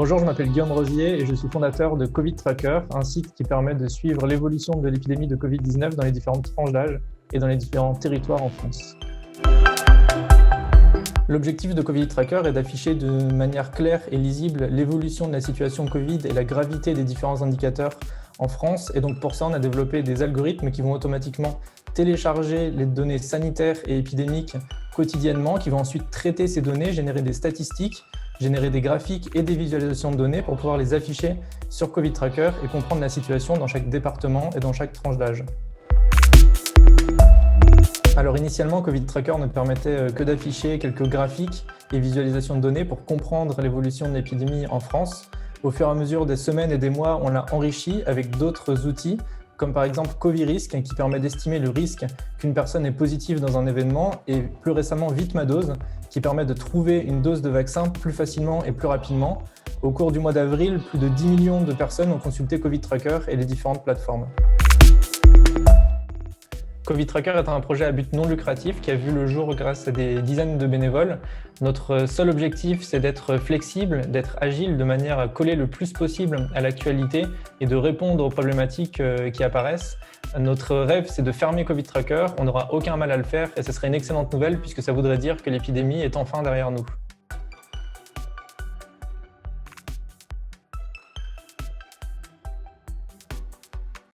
Bonjour, je m'appelle Guillaume Rosier et je suis fondateur de Covid Tracker, un site qui permet de suivre l'évolution de l'épidémie de Covid-19 dans les différentes tranches d'âge et dans les différents territoires en France. L'objectif de Covid Tracker est d'afficher de manière claire et lisible l'évolution de la situation Covid et la gravité des différents indicateurs en France. Et donc pour ça, on a développé des algorithmes qui vont automatiquement télécharger les données sanitaires et épidémiques quotidiennement, qui vont ensuite traiter ces données, générer des statistiques, générer des graphiques et des visualisations de données pour pouvoir les afficher sur Covid Tracker et comprendre la situation dans chaque département et dans chaque tranche d'âge. Alors initialement, Covid Tracker ne permettait que d'afficher quelques graphiques et visualisations de données pour comprendre l'évolution de l'épidémie en France. Au fur et à mesure des semaines et des mois, on l'a enrichi avec d'autres outils, comme par exemple Covirisk, qui permet d'estimer le risque qu'une personne est positive dans un événement, et plus récemment Vitmadose, qui permet de trouver une dose de vaccin plus facilement et plus rapidement. Au cours du mois d'avril, plus de 10 millions de personnes ont consulté Covid Tracker et les différentes plateformes. Covid Tracker est un projet à but non lucratif qui a vu le jour grâce à des dizaines de bénévoles. Notre seul objectif, c'est d'être flexible, d'être agile de manière à coller le plus possible à l'actualité et de répondre aux problématiques qui apparaissent. Notre rêve, c'est de fermer Covid Tracker. On n'aura aucun mal à le faire et ce serait une excellente nouvelle puisque ça voudrait dire que l'épidémie est enfin derrière nous.